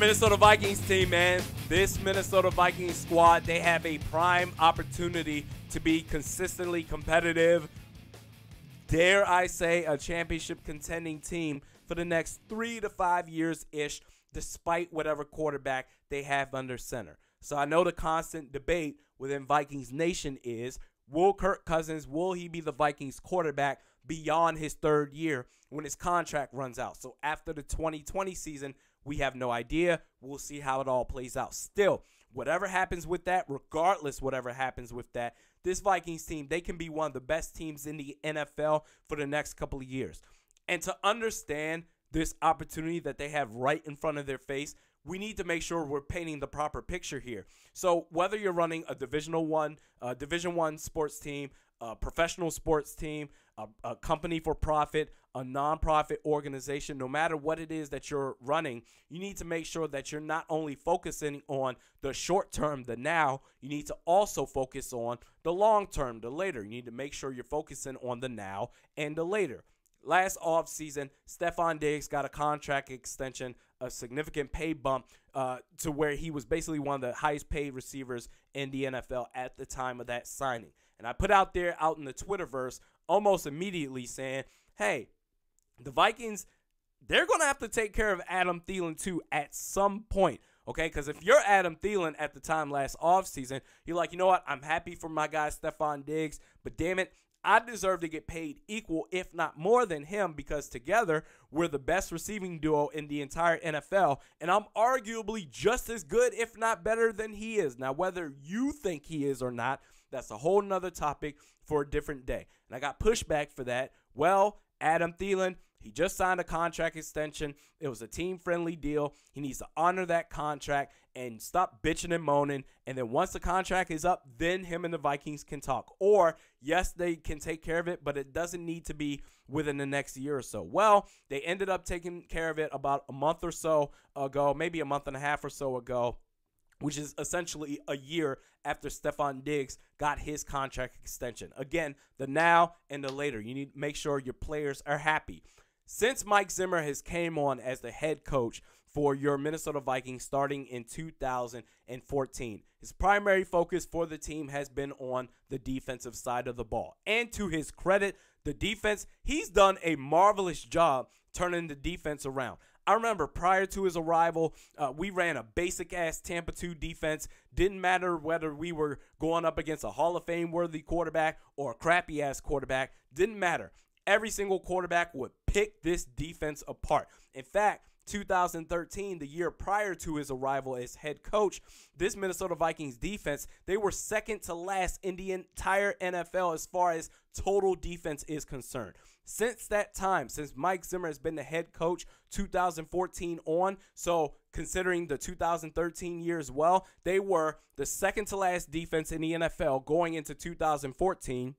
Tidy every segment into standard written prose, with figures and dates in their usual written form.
Minnesota Vikings team, man. This Minnesota Vikings squad, they have a prime opportunity to be consistently competitive. Dare I say, a championship contending team for the next 3 to 5 years-ish, despite whatever quarterback they have under center. So I know the constant debate within Vikings Nation is, will Kirk Cousins, will he be the Vikings quarterback beyond his third year when his contract runs out? So after the 2020 season, we have no idea. We'll see how it all plays out. Still, whatever happens with that, regardless whatever happens with that, this Vikings team, they can be one of the best teams in the NFL for the next couple of years. And to understand this opportunity that they have right in front of their face, we need to make sure we're painting the proper picture here. So whether you're running a Division I sports team, a professional sports team, a company for profit, a nonprofit organization, no matter what it is that you're running, you need to make sure that you're not only focusing on the short term, the now, you need to also focus on the long term, the later. You need to make sure you're focusing on the now and the later. Last offseason, Stefon Diggs got a contract extension, a significant pay bump to where he was basically one of the highest paid receivers in the NFL at the time of that signing. And I put out there out in the Twitterverse almost immediately saying, hey, the Vikings, they're going to have to take care of Adam Thielen too at some point, okay? Because if you're Adam Thielen at the time last offseason, you're like, you know what, I'm happy for my guy Stefon Diggs, but damn it, I deserve to get paid equal, if not more than him, because together we're the best receiving duo in the entire NFL, and I'm arguably just as good, if not better, than he is. Now, whether you think he is or not, that's a whole nother topic for a different day. And I got pushback for that. Well, Adam Thielen, he just signed a contract extension. It was a team-friendly deal. He needs to honor that contract and stop bitching and moaning. And then once the contract is up, then him and the Vikings can talk. Or, yes, they can take care of it, but it doesn't need to be within the next year or so. Well, they ended up taking care of it about a month or so ago, maybe a month and a half or so ago, which is essentially a year after Stefon Diggs got his contract extension. Again, the now and the later. You need to make sure your players are happy. Since Mike Zimmer has came on as the head coach for your Minnesota Vikings starting in 2014, his primary focus for the team has been on the defensive side of the ball. And to his credit, the defense, he's done a marvelous job turning the defense around. I remember prior to his arrival, we ran a basic-ass Tampa 2 defense. Didn't matter whether we were going up against a Hall of Fame-worthy quarterback or a crappy-ass quarterback. Didn't matter. Every single quarterback would pick this defense apart. In fact, 2013, the year prior to his arrival as head coach, this Minnesota Vikings defense, they were second to last in the entire NFL as far as total defense is concerned. Since that time, since Mike Zimmer has been the head coach 2014 on, so considering the 2013 year as well, they were the second to last defense in the NFL going into 2014,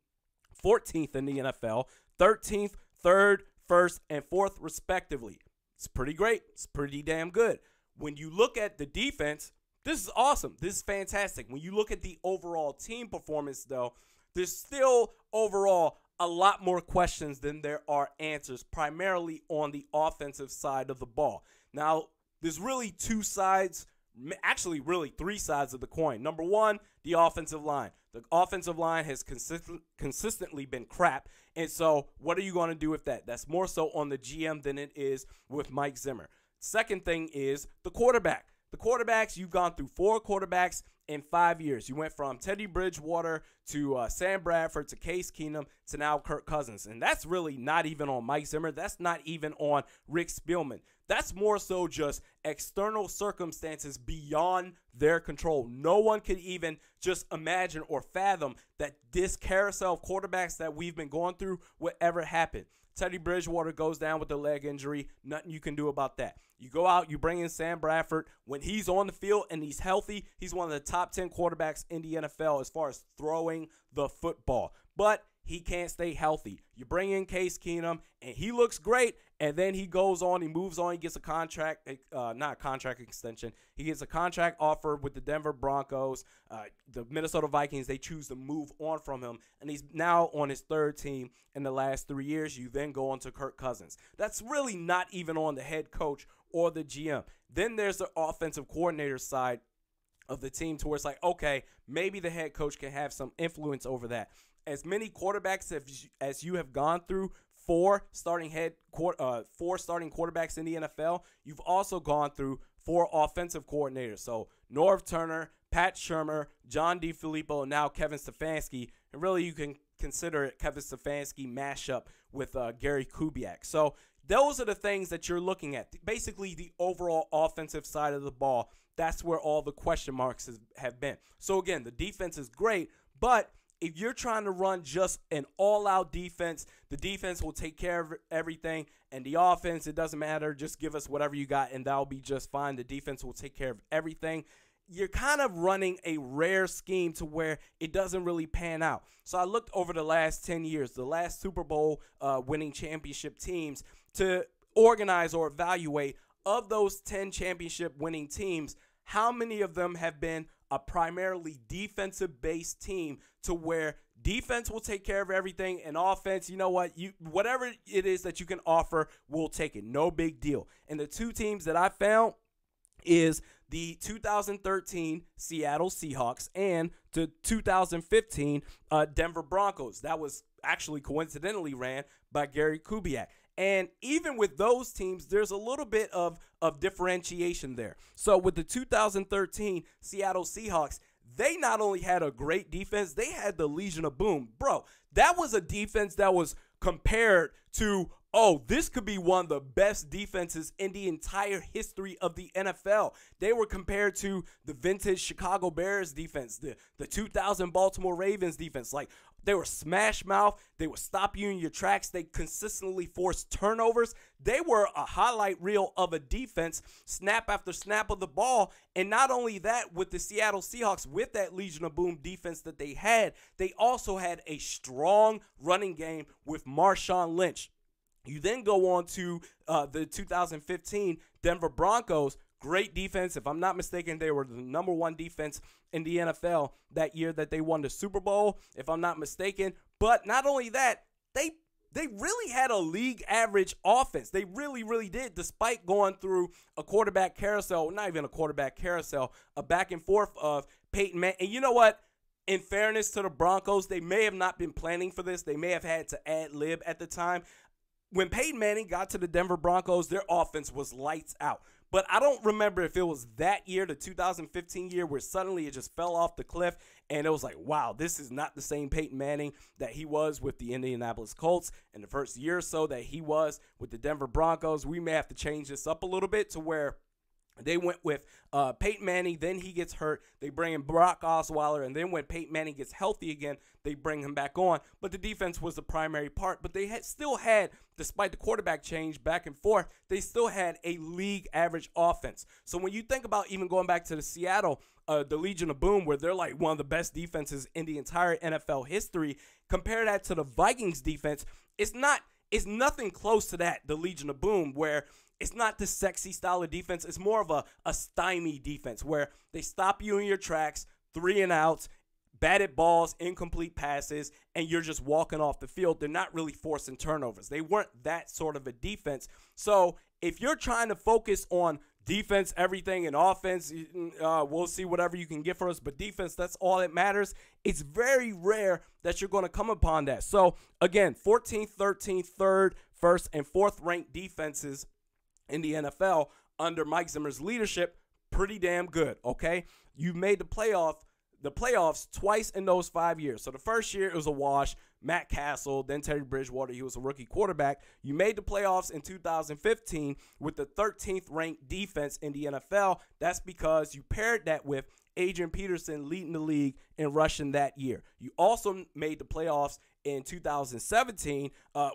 14th in the NFL, 13th, 3rd, 1st, and 4th respectively. It's pretty great. It's pretty damn good. When you look at the defense, this is awesome. This is fantastic. When you look at the overall team performance, though, there's still overall a lot more questions than there are answers, primarily on the offensive side of the ball. Now, there's really two sides, actually really three sides of the coin. Number one, the offensive line. The offensive line has consistently been crap, and so what are you going to do with that? That's more so on the GM than it is with Mike Zimmer. Second thing is the quarterback. The quarterbacks, you've gone through 4 quarterbacks in 5 years. You went from Teddy Bridgewater to Sam Bradford to Case Keenum to now Kirk Cousins. And that's really not even on Mike Zimmer. That's not even on Rick Spielman. That's more so just external circumstances beyond their control. No one could even just imagine or fathom that this carousel of quarterbacks that we've been going through would ever happen. Teddy Bridgewater goes down with a leg injury. Nothing you can do about that. You go out, you bring in Sam Bradford. When he's on the field and he's healthy, he's one of the top 10 quarterbacks in the NFL as far as throwing the football. But he can't stay healthy. You bring in Case Keenum, and he looks great, and then he goes on, he moves on, he gets a contract, not a contract extension. He gets a contract offer with the Denver Broncos. The Minnesota Vikings, they choose to move on from him, and he's now on his third team in the last 3 years. You then go on to Kirk Cousins. That's really not even on the head coach or the GM. Then there's the offensive coordinator side of the team to where it's like, okay, maybe the head coach can have some influence over that. As many quarterbacks as you have gone through, four starting quarterbacks in the NFL, you've also gone through 4 offensive coordinators. So Norv Turner, Pat Shurmur, John DeFilippo, and now Kevin Stefanski. And really, you can consider it Kevin Stefanski mashup with Gary Kubiak. So those are the things that you're looking at. Basically, the overall offensive side of the ball. That's where all the question marks have been. So again, the defense is great, but if you're trying to run just an all-out defense, the defense will take care of everything, and the offense, it doesn't matter. Just give us whatever you got, and that'll be just fine. The defense will take care of everything. You're kind of running a rare scheme to where it doesn't really pan out. So I looked over the last 10 years, the last Super Bowl winning championship teams, to organize or evaluate of those 10 championship winning teams, how many of them have been a primarily defensive-based team to where defense will take care of everything and offense, you know what, whatever it is that you can offer, we'll take it. No big deal. And the 2 teams that I found is the 2013 Seattle Seahawks and the 2015 Denver Broncos. That was actually coincidentally ran by Gary Kubiak. And even with those teams, there's a little bit of differentiation there. So with the 2013 Seattle Seahawks, they not only had a great defense, they had the Legion of Boom. Bro, that was a defense that was compared to, oh, this could be one of the best defenses in the entire history of the NFL. They were compared to the vintage Chicago Bears defense, the 2000 Baltimore Ravens defense. Like, they were smash mouth. They would stop you in your tracks. They consistently forced turnovers. They were a highlight reel of a defense, snap after snap of the ball. And not only that, with the Seattle Seahawks, with that Legion of Boom defense that they also had a strong running game with Marshawn Lynch. You then go on to the 2015 Denver Broncos. Great defense. If I'm not mistaken, they were the #1 defense in the NFL that year that they won the Super Bowl, if I'm not mistaken. But not only that, they really had a league average offense. They really, really did, despite going through a quarterback carousel, not even a quarterback carousel, a back and forth of Peyton Manning. And you know what? In fairness to the Broncos, they may have not been planning for this. They may have had to ad-lib at the time. When Peyton Manning got to the Denver Broncos, their offense was lights out. But I don't remember if it was that year, the 2015 year, where suddenly it just fell off the cliff and it was like, wow, this is not the same Peyton Manning that he was with the Indianapolis Colts in the first year or so that he was with the Denver Broncos. We may have to change this up a little bit to where they went with Peyton Manning, then he gets hurt. They bring in Brock Osweiler, and then when Peyton Manning gets healthy again, they bring him back on. But the defense was the primary part. But they still had, despite the quarterback change back and forth, they still had a league average offense. So when you think about even going back to the Seattle, the Legion of Boom, where they're like one of the best defenses in the entire NFL history, compare that to the Vikings defense, it's nothing close to that, the Legion of Boom, where it's not the sexy style of defense. It's more of a stymie defense where they stop you in your tracks, 3 and outs, batted balls, incomplete passes, and you're just walking off the field. They're not really forcing turnovers. They weren't that sort of a defense. So if you're trying to focus on defense, everything, and offense, we'll see whatever you can get for us. But defense, that's all that matters. It's very rare that you're going to come upon that. So, again, 14th, 13th, 3rd, 1st, and 4th ranked defenses in the NFL under Mike Zimmer's leadership, pretty damn good, okay? You made the playoffs twice in those 5 years. So the first year it was a wash. Matt Castle, then Teddy Bridgewater, he was a rookie quarterback. You made the playoffs in 2015 with the 13th ranked defense in the NFL. That's because you paired that with Adrian Peterson leading the league in rushing that year. You also made the playoffs in 2017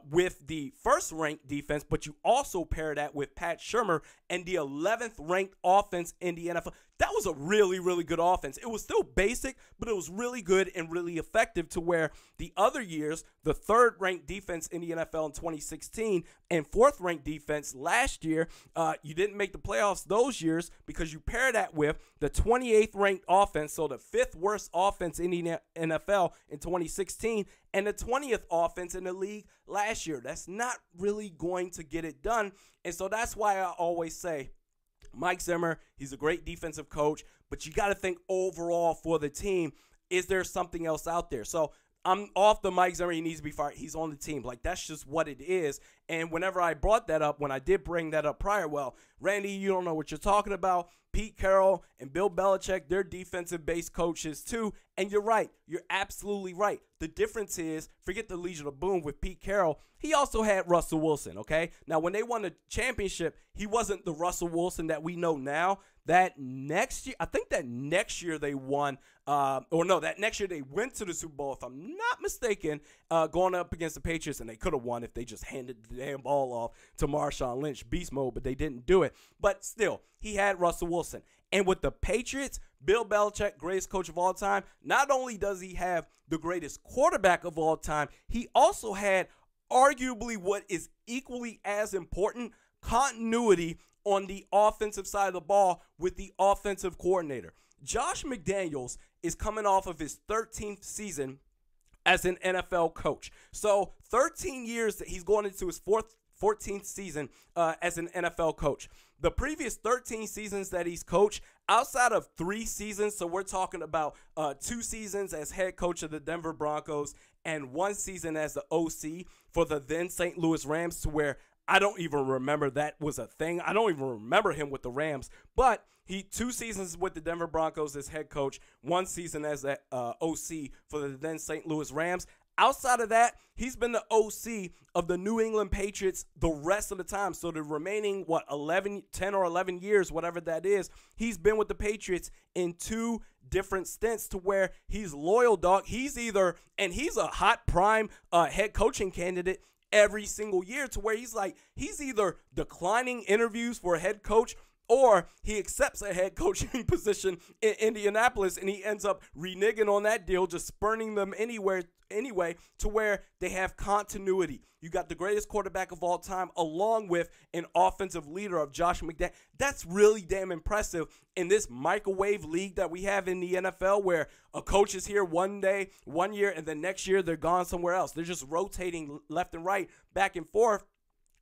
with the first-ranked defense, but you also pair that with Pat Shurmur and the 11th-ranked offense in the NFL. that was a really, really good offense. It was still basic, but it was really good and really effective to where the other years, the third-ranked defense in the NFL in 2016 and fourth-ranked defense last year, you didn't make the playoffs those years because you pair that with the 28th-ranked offense, so the fifth worst offense in the NFL in 2016, and the 20th offense in the league last year. That's not really going to get it done, and so that's why I always say, Mike Zimmer, he's a great defensive coach, but you got to think overall for the team, is there something else out there? So I'm off the Mike Zimmer, he needs to be fired. He's on the team. Like, that's just what it is. And whenever I brought that up, when I did bring that up prior, well, Randy, you don't know what you're talking about. Pete Carroll and Bill Belichick, they're defensive-based coaches too. And you're right. You're absolutely right. The difference is, forget the Legion of Boom with Pete Carroll. He also had Russell Wilson, okay? Now, when they won the championship, he wasn't the Russell Wilson that we know now. That next year, I think that next year they won, that next year they went to the Super Bowl, if I'm not mistaken, going up against the Patriots, and they could have won if they just handed the damn ball off to Marshawn Lynch, beast mode, but they didn't do it. But still, he had Russell Wilson. And with the Patriots, Bill Belichick, greatest coach of all time, not only does he have the greatest quarterback of all time, he also had arguably what is equally as important, continuity on the offensive side of the ball with the offensive coordinator. Josh McDaniels is coming off of his 13th season as an NFL coach. So 13 years that he's going into his 14th season as an NFL coach. The previous 13 seasons that he's coached, outside of 3 seasons, so we're talking about 2 seasons as head coach of the Denver Broncos and 1 season as the OC for the then St. Louis Rams, to where I don't even remember that was a thing. I don't even remember him with the Rams. But 2 seasons with the Denver Broncos as head coach, 1 season as the OC for the then St. Louis Rams. Outside of that, he's been the OC of the New England Patriots the rest of the time. So the remaining, 10 or 11 years, whatever that is, he's been with the Patriots in 2 different stints, to where he's loyal, dog. He's he's a hot prime head coaching candidate every single year, to where he's either declining interviews for a head coach, or he accepts a head coaching position in Indianapolis, and he ends up reneging on that deal, just spurning them anyway, to where they have continuity. You got the greatest quarterback of all time, along with an offensive leader of Josh McDaniels. That's really damn impressive in this microwave league that we have in the NFL, where a coach is here one year, and then next year they're gone somewhere else. They're just rotating left and right, back and forth.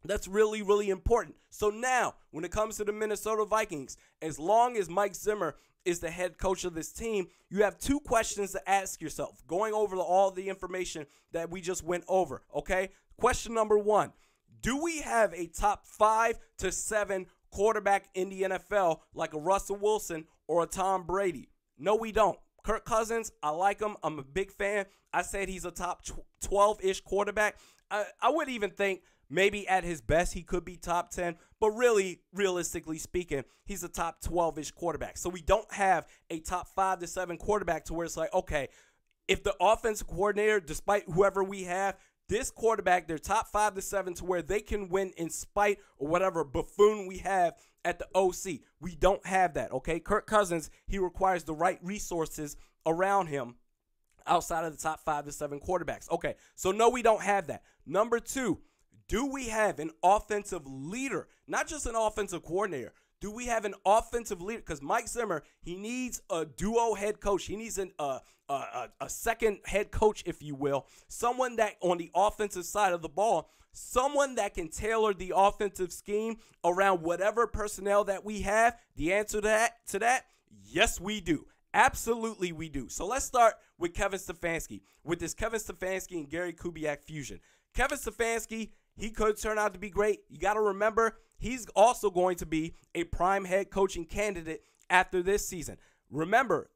That's really, really important. So now, when it comes to the Minnesota Vikings, as long as Mike Zimmer is the head coach of this team, you have 2 questions to ask yourself, going over all the information that we just went over, okay? Question number 1, do we have a top 5 to 7 quarterback in the NFL like a Russell Wilson or a Tom Brady? No, we don't. Kirk Cousins, I like him. I'm a big fan. I said he's a top 12-ish quarterback. I would even think maybe at his best he could be top 10, but really, realistically speaking, he's a top 12-ish quarterback. So we don't have a top 5 to 7 quarterback to where it's like, okay, if the offensive coordinator, despite whoever we have, this quarterback, they're top 5 to 7 to where they can win in spite of whatever buffoon we have at the OC. We don't have that, okay? Kirk Cousins, he requires the right resources around him outside of the top 5 to 7 quarterbacks. Okay, so no, we don't have that. Number 2, do we have an offensive leader, not just an offensive coordinator? Do we have an offensive leader? Because Mike Zimmer, he needs a duo head coach. He needs a second head coach, if you will, someone that on the offensive side of the ball, someone that can tailor the offensive scheme around whatever personnel that we have. The answer to that, yes, we do. Absolutely, we do. So let's start with Kevin Stefanski, with this Kevin Stefanski and Gary Kubiak fusion. Kevin Stefanski, he could turn out to be great. You got to remember, he's also going to be a prime head coaching candidate after this season. Remember,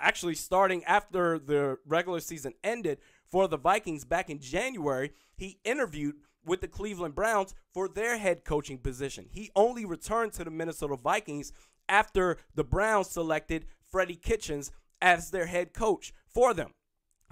actually starting after the regular season ended for the Vikings back in January, he interviewed with the Cleveland Browns for their head coaching position. He only returned to the Minnesota Vikings after the Browns selected Freddie Kitchens as their head coach for them.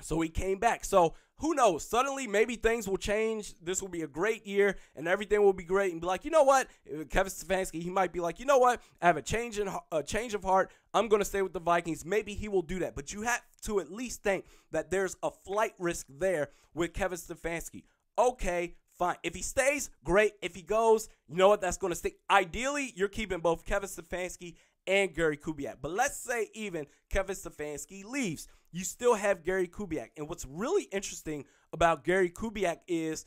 So he came back. So who knows? Suddenly, maybe things will change. This will be a great year, and everything will be great. And be like, you know what? Kevin Stefanski, he might be like, you know what? I have a change of heart. I'm going to stay with the Vikings. Maybe he will do that. But you have to at least think that there's a flight risk there with Kevin Stefanski. Okay, fine. If he stays, great. If he goes, you know what? That's going to stick. Ideally, you're keeping both Kevin Stefanski and Gary Kubiak. But let's say even Kevin Stefanski leaves. You still have Gary Kubiak. And what's really interesting about Gary Kubiak is,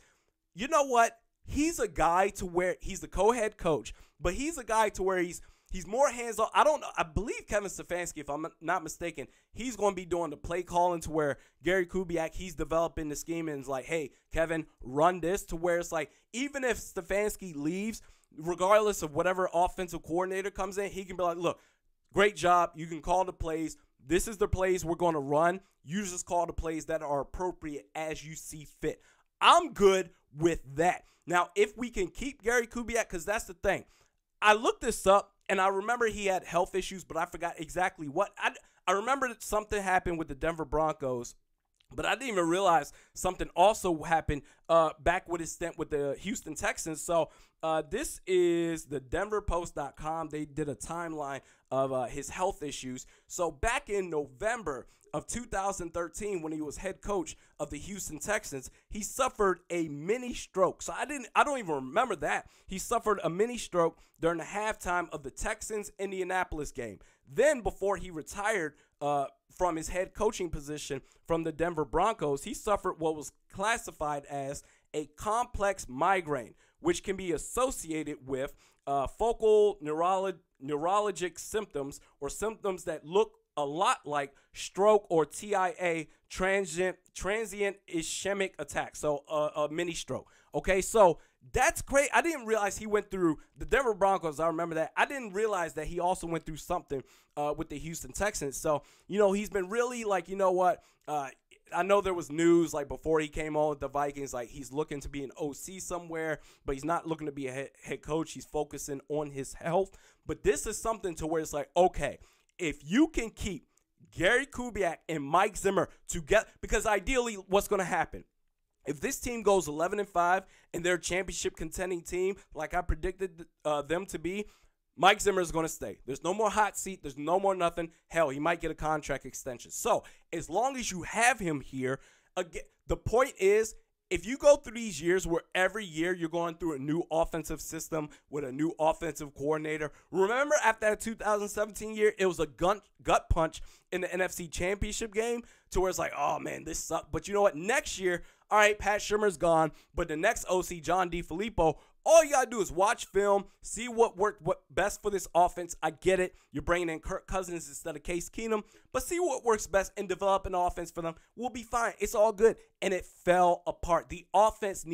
you know what? He's a guy to where he's the co-head coach, but he's a guy to where he's more hands-on. I don't know. I believe Kevin Stefanski, if I'm not mistaken, he's going to be doing the play calling to where Gary Kubiak, he's developing the scheme and is like, hey, Kevin, run this, to where it's like, even if Stefanski leaves, regardless of whatever offensive coordinator comes in, he can be like, look, great job. You can call the plays. This is the plays we're going to run. You just call the plays that are appropriate as you see fit. I'm good with that. Now, if we can keep Gary Kubiak, because that's the thing. I looked this up, and I remember he had health issues, but I forgot exactly what. I remember that something happened with the Denver Broncos, but I didn't even realize something also happened back with his stint with the Houston Texans. So this is the DenverPost.com. They did a timeline of his health issues. So back in November of 2013, when he was head coach of the Houston Texans, he suffered a mini stroke. So I don't even remember that. He suffered a mini stroke during the halftime of the Texans-Indianapolis game. Then before he retired from his head coaching position from the Denver Broncos, he suffered what was classified as a complex migraine, which can be associated with focal neurologic symptoms, or symptoms that look a lot like stroke or TIA, transient ischemic attack, so a mini stroke. Okay, so that's great. I didn't realize he went through the Denver Broncos. I remember that. I didn't realize that he also went through something with the Houston Texans. So, you know, he's been really like, you know what, I know there was news like before he came on with the Vikings, like he's looking to be an OC somewhere, but he's not looking to be a head coach. He's focusing on his health. But this is something to where it's like, okay, if you can keep Gary Kubiak and Mike Zimmer together, because ideally what's going to happen, if this team goes 11-5 and they're a championship contending team, like I predicted them to be, Mike Zimmer is going to stay. There's no more hot seat. There's no more nothing. Hell, he might get a contract extension. So as long as you have him here, again, the point is, if you go through these years where every year you're going through a new offensive system with a new offensive coordinator, remember after that 2017 year, it was a gut punch in the NFC Championship game to where it's like, oh, man, this sucked. But you know what? Next year, all right, Pat Shurmur's gone, but the next OC, John DeFilippo, all you got to do is watch film, see what worked best for this offense. I get it. You're bringing in Kirk Cousins instead of Case Keenum, but see what works best and develop an offense for them. We'll be fine. It's all good. And it fell apart. The offense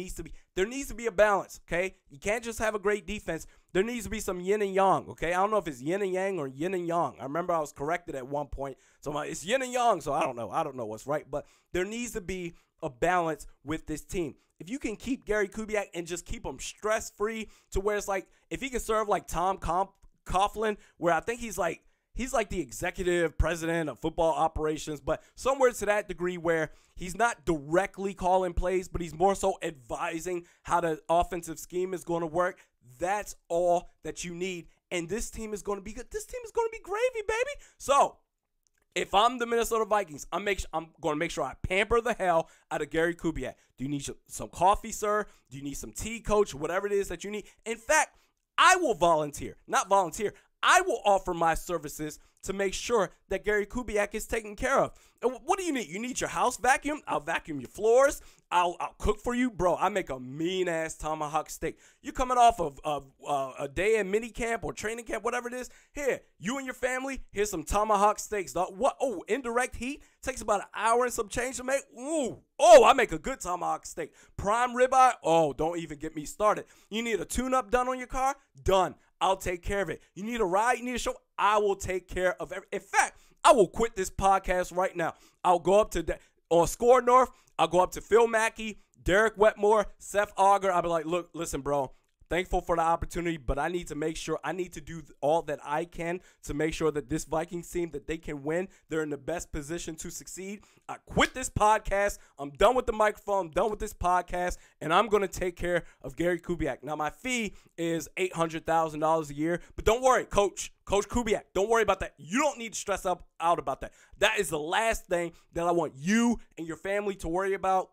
there needs to be a balance, okay? You can't just have a great defense. There needs to be some yin and yang, okay? I don't know if it's yin and yang or yin and yang. I remember I was corrected at one point. So I'm like, it's yin and yang, so I don't know. I don't know what's right. But there needs to be a balance with this team. If you can keep Gary Kubiak and just keep him stress-free to where it's like, if he can serve like Tom Coughlin, where I think he's like the executive president of football operations, but somewhere to that degree where he's not directly calling plays, but he's more so advising how the offensive scheme is going to work. That's all that you need, and this team is going to be good. This team is going to be gravy, baby. So if I'm the Minnesota Vikings, I'm going to make sure I pamper the hell out of Gary Kubiak. Do you need some coffee, sir? Do you need some tea, coach? Whatever it is that you need. In fact, I will I will offer my services to make sure that Gary Kubiak is taken care of. What do you need? You need your house vacuumed? I'll vacuum your floors. I'll cook for you. Bro, I make a mean-ass tomahawk steak. You're coming off of a day in mini camp or training camp, whatever it is. Here, you and your family, here's some tomahawk steaks, dog. What? Oh, indirect heat? Takes about an hour and some change to make. Ooh. Oh, I make a good tomahawk steak. Prime ribeye? Oh, don't even get me started. You need a tune-up done on your car? Done. I'll take care of it. You need a ride? You need a show? I will take care of everything. In fact, I will quit this podcast right now. I'll go up to on Score North. I'll go up to Phil Mackey, Derek Wetmore, Seth Auger. I'll be like, look, listen, bro. thankful for the opportunity, but I need to make sure I need to do all that I can to make sure that this Vikings team, that they can win. They're in the best position to succeed. I quit this podcast. I'm done with the microphone. I'm done with this podcast, and I'm going to take care of Gary Kubiak. Now, my fee is $800,000 a year, but don't worry, Coach Kubiak, don't worry about that. You don't need to stress out about that. That is the last thing that I want you and your family to worry about.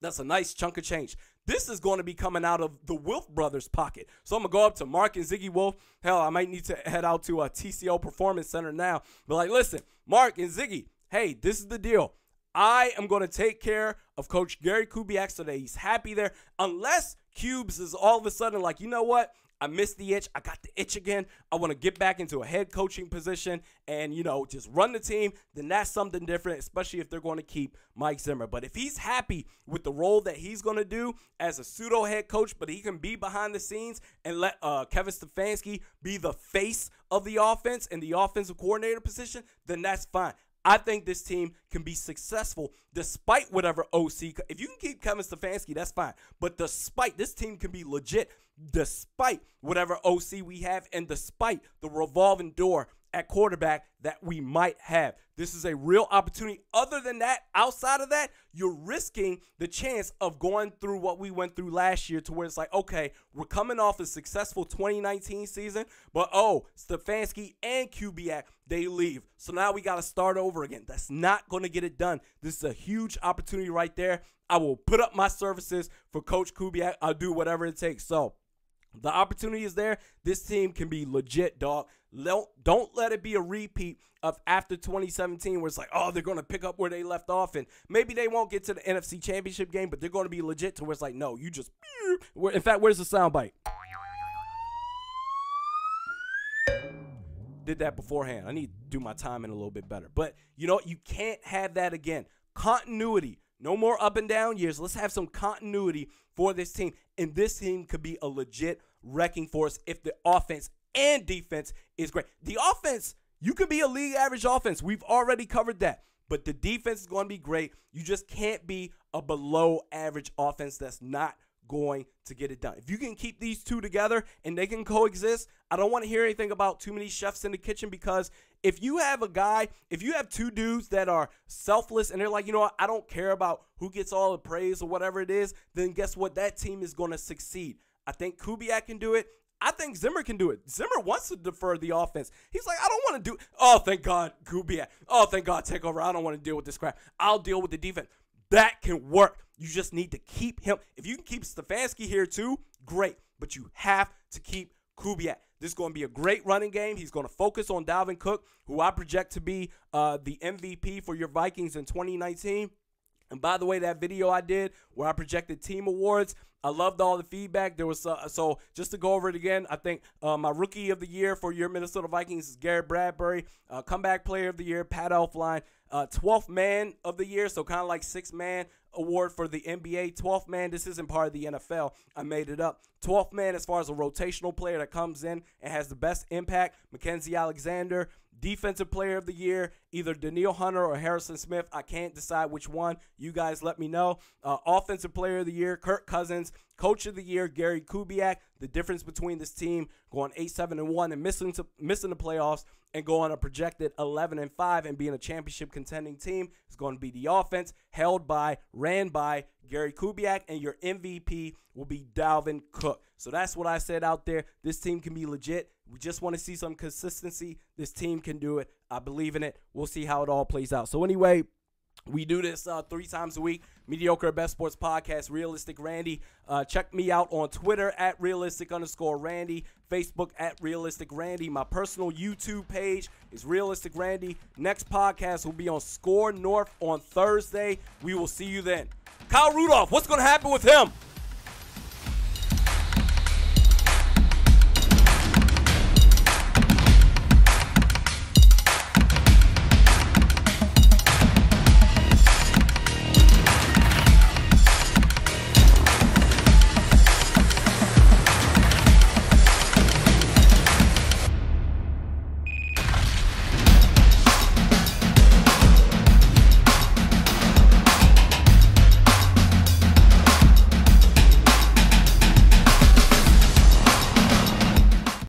That's a nice chunk of change. This is going to be coming out of the Wolf brothers' pocket. So I'm going to go up to Mark and Ziggy Wolf. Hell, I might need to head out to a TCO Performance Center now. But like, listen, Mark and Ziggy, hey, this is the deal. I am going to take care of Coach Gary Kubiak so that he's happy there. Unless Cubes is all of a sudden like, you know what? I missed the itch. I got the itch again. I want to get back into a head coaching position and, just run the team. Then that's something different, especially if they're going to keep Mike Zimmer. But if he's happy with the role that he's going to do as a pseudo head coach, but he can be behind the scenes and let Kevin Stefanski be the face of the offense and the offensive coordinator position, then that's fine. I think this team can be successful despite whatever OC. If you can keep Kevin Stefanski, that's fine. But this team can be legit despite whatever OC we have and despite the revolving door at quarterback that we might have. This is a real opportunity. Other than that, outside of that, you're risking the chance of going through what we went through last year to where it's like, okay, we're coming off a successful 2019 season, but Stefanski and Kubiak, they leave. So now we got to start over again. That's not going to get it done. This is a huge opportunity right there. I will put up my services for Coach Kubiak. I'll do whatever it takes. So the opportunity is there. This team can be legit, dog. Don't let it be a repeat of after 2017 where it's like, they're going to pick up where they left off, and maybe they won't get to the NFC Championship game, but they're going to be legit to where it's like, no, you just – in fact, where's the soundbite? Did that beforehand. I need to do my timing a little bit better. But, you can't have that again. Continuity. No more up and down years. Let's have some continuity for this team. And this team could be a legit wrecking force if the offense and defense is great. The offense, you could be a league average offense. We've already covered that. But the defense is going to be great. You just can't be a below average offense that's not going to get it done. If you can keep these two together and they can coexist, I don't want to hear anything about too many chefs in the kitchen, because if you have two dudes that are selfless and they're like, I don't care about who gets all the praise or whatever it is, then guess what? That team is going to succeed. I think Kubiak can do it. I think Zimmer can do it. Zimmer wants to defer the offense. He's like, I don't want to do – thank God, Kubiak. Thank God, take over. I don't want to deal with this crap. I'll deal with the defense. That can work. You just need to keep him. If you can keep Stefanski here too, great. But you have to keep Kubiak. This is going to be a great running game. He's going to focus on Dalvin Cook, who I project to be the MVP for your Vikings in 2019. And by the way, that video I did where I projected team awards, I loved all the feedback. There was so just to go over it again, I think my rookie of the year for your Minnesota Vikings is Garrett Bradbury. Comeback player of the year, Pat Elflein. 12th man of the year, so kind of like 6th man award for the NBA. 12th man, this isn't part of the NFL. I made it up. 12th man as far as a rotational player that comes in and has the best impact, Mackenzie Alexander. Defensive player of the year, either Danielle Hunter or Harrison Smith. I can't decide which one. You guys let me know. Offensive player of the year, Kirk Cousins. Coach of the year, Gary Kubiak. The difference between this team going 8-7-1 and missing the playoffs and going a projected 11-5 and being a championship contending team is going to be the offense ran by Gary Kubiak, and your MVP will be Dalvin Cook. So that's what I said out there. This team can be legit. We just want to see some consistency. This team can do it. I believe in it. We'll see how it all plays out. So anyway, we do this 3 times a week. Mediokr Best Sports Podcast, Realistic Randy. Check me out on Twitter at realistic_Randy. Facebook at Realistic Randy. My personal YouTube page is Realistic Randy. Next podcast will be on Score North on Thursday. We will see you then. Kyle Rudolph, what's going to happen with him?